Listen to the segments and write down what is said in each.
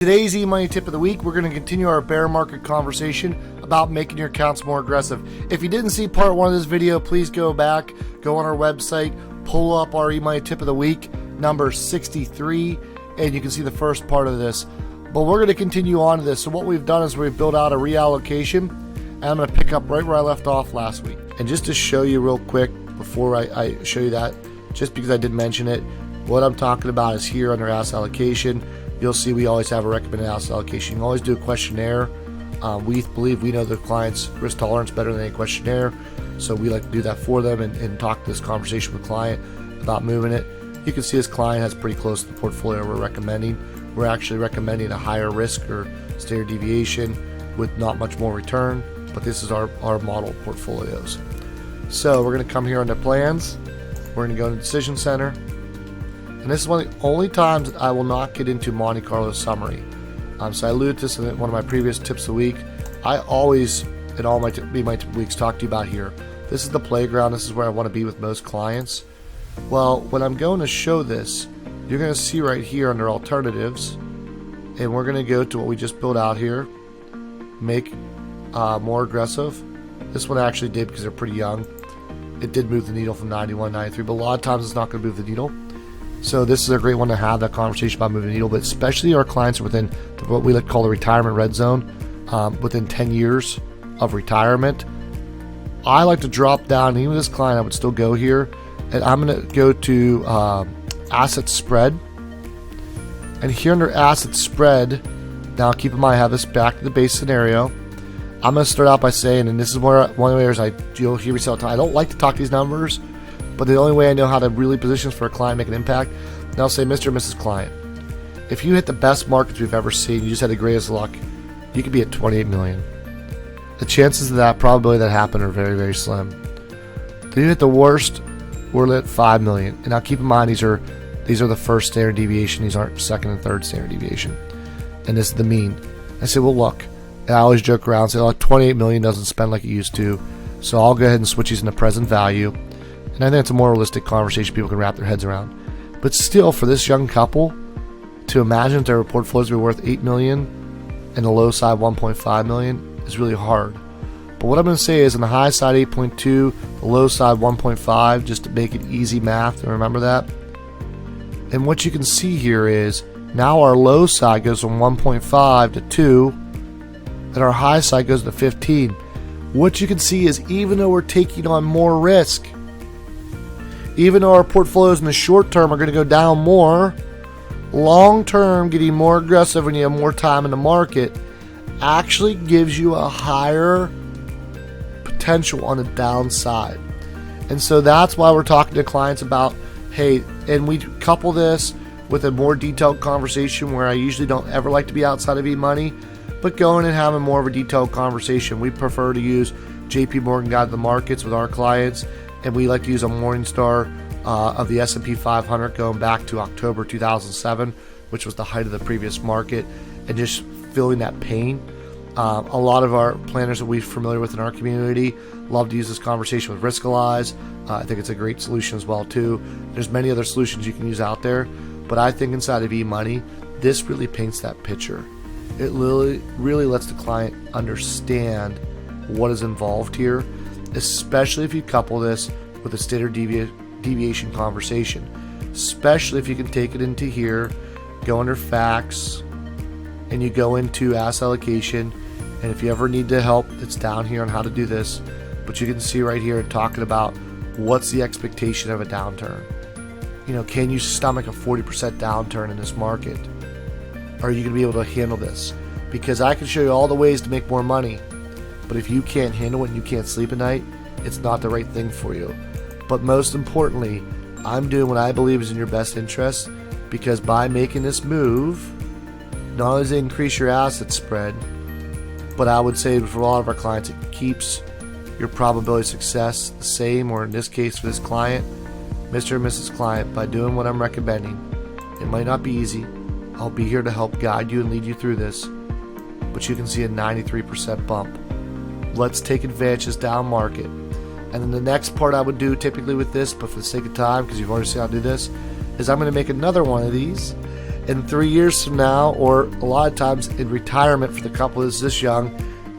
Today's eMoney tip of the week, we're going to continue our bear market conversation about making your accounts more aggressive. If you didn't see part one of this video, please go back, go on our website, pull up our eMoney tip of the week, number 63, and you can see the first part of this. But we're going to continue on to this. So what we've done is we've built out a reallocation, and I'm going to pick up right where I left off last week. And just to show you real quick, before I show you that, just because I did mention it, what I'm talking about is here under asset allocation. You'll see we always have a recommended asset allocation. You can always do a questionnaire. We believe we know the client's risk tolerance better than any questionnaire, so we like to do that for them and talk this conversation with the client about moving it. You can see this client has pretty close to the portfolio we're recommending. We're actually recommending a higher risk or standard deviation with not much more return, but this is our model portfolios. So we're going to come here under plans. We're going to go into Decision Center. And this is one of the only times that I will not get into Monte Carlo summary. So I alluded to this in one of my previous tips of the week. I always, in all my tip of weeks, talk to you about here. This is the playground. This is where I want to be with most clients. Well, when I'm going to show this, you're going to see right here under alternatives, and we're going to go to what we just built out here, make more aggressive. This one actually did because they're pretty young. It did move the needle from 91, 93, but a lot of times it's not going to move the needle. So this is a great one to have that conversation about moving the needle, but especially our clients are within what we like to call the retirement red zone, within 10 years of retirement. I like to drop down, even with this client, I would still go here, and I'm going to go to asset spread. And here under asset spread, now keep in mind I have this back to the base scenario. I'm going to start out by saying, and this is one of the areas you'll hear me say all the time, I don't like to talk these numbers, but the only way I know how to really position for a client, make an impact, and I'll say, Mr. and Mrs. Client, if you hit the best markets we've ever seen, you just had the greatest luck, you could be at 28 million. The chances of that, probability that happen, are very, very slim. If you hit the worst, we're at 5 million. And now keep in mind, these are the first standard deviation. These aren't second and third standard deviation. And this is the mean. I say, well, look, and I always joke around and say, oh, 28 million doesn't spend like it used to, so I'll go ahead and switch these into present value. And I think it's a more realistic conversation people can wrap their heads around. But still, for this young couple to imagine that their portfolios will be worth 8 million and the low side 1.5 million is really hard. But what I'm going to say is on the high side 8.2, the low side 1.5, just to make it easy math and remember that. And what you can see here is now our low side goes from 1.5 to 2, and our high side goes to 15. What you can see is even though we're taking on more risk, even though our portfolios in the short term are going to go down more, long term getting more aggressive when you have more time in the market actually gives you a higher potential on the downside. And so that's why we're talking to clients about, hey, and we couple this with a more detailed conversation where I usually don't ever like to be outside of eMoney, but going and having more of a detailed conversation. We prefer to use JP Morgan Guide to the Markets with our clients, and we like to use a Morningstar of the S&P 500 going back to October 2007, which was the height of the previous market, and just feeling that pain. A lot of our planners that we're familiar with in our community love to use this conversation with Riskalyze. I think it's a great solution as well too. There's many other solutions you can use out there, but I think inside of eMoney, this really paints that picture. It really lets the client understand what is involved here, especially if you couple this with a standard deviation conversation, especially if you can take it into here, go under facts, and you go into asset allocation, and if you ever need the help, it's down here on how to do this, but you can see right here talking about what's the expectation of a downturn. You know, can you stomach a 40% downturn in this market? Are you going to be able to handle this? Because I can show you all the ways to make more money, but if you can't handle it and you can't sleep at night, it's not the right thing for you. But most importantly, I'm doing what I believe is in your best interest, because by making this move, not only does it increase your asset spread, but I would say for a lot of our clients, it keeps your probability of success the same, or in this case for this client, Mr. and Mrs. Client, by doing what I'm recommending. It might not be easy. I'll be here to help guide you and lead you through this, but you can see a 93% bump. Let's take advantage of this down market. And then the next part I would do typically with this, but for the sake of time, because you've already seen how to do this, is I'm going to make another one of these, in 3 years from now, or a lot of times in retirement for the couple that's this young,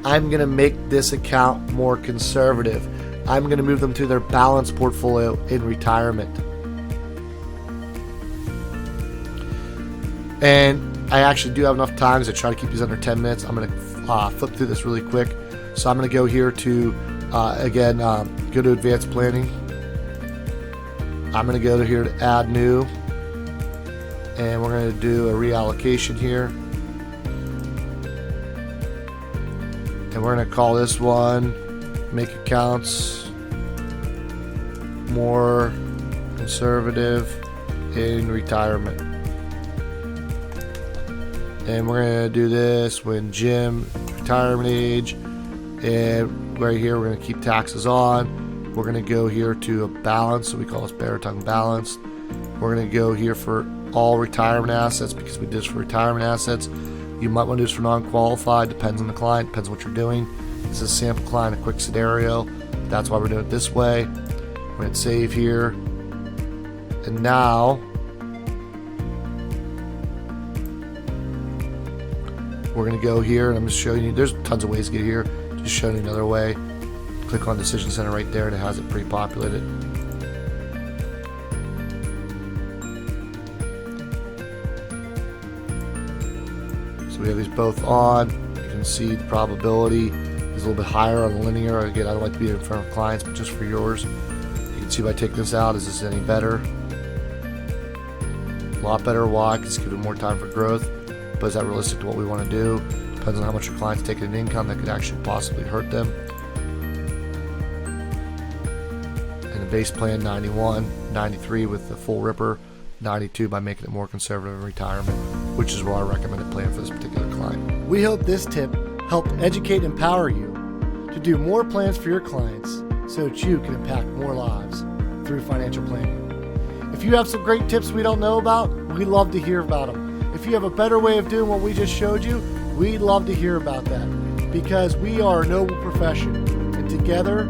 I'm going to make this account more conservative. I'm going to move them to their balanced portfolio in retirement. And I actually do have enough time, so I try to keep these under 10 minutes. I'm going to flip through this really quick. So I'm going to go here to, go to advanced planning. I'm going to go to here to add new. And we're going to do a reallocation here. And we're going to call this one, make accounts more conservative in retirement. And we're going to do this when Jim, retirement age, and right here we're going to keep taxes on. We're going to go here to a balance, so we call this Baritone balanced. We're going to go here for all retirement assets because we did this for retirement assets. You might want to do this for non-qualified, depends on the client, depends on what you're doing. This is a sample client, a quick scenario. That's why we're doing it this way. We're going to save here. And now we're going to go here, and I'm just showing you, there's tons of ways to get here. Just showing you another way. Click on Decision Center right there, and it has it pre-populated. So we have these both on. You can see the probability is a little bit higher on the linear. Again, I don't like to be in front of clients, but just for yours. You can see by taking this out, is this any better? A lot better. Why? Because it's giving more time for growth. But is that realistic to what we want to do? Depends on how much your client's taking in income that could actually possibly hurt them. And the base plan 91, 93 with the full ripper, 92 by making it more conservative in retirement, which is what I recommended plan for this particular client. We hope this tip helped educate and empower you to do more plans for your clients so that you can impact more lives through financial planning. If you have some great tips we don't know about, we'd love to hear about them. If you have a better way of doing what we just showed you, we'd love to hear about that, because we are a noble profession, and together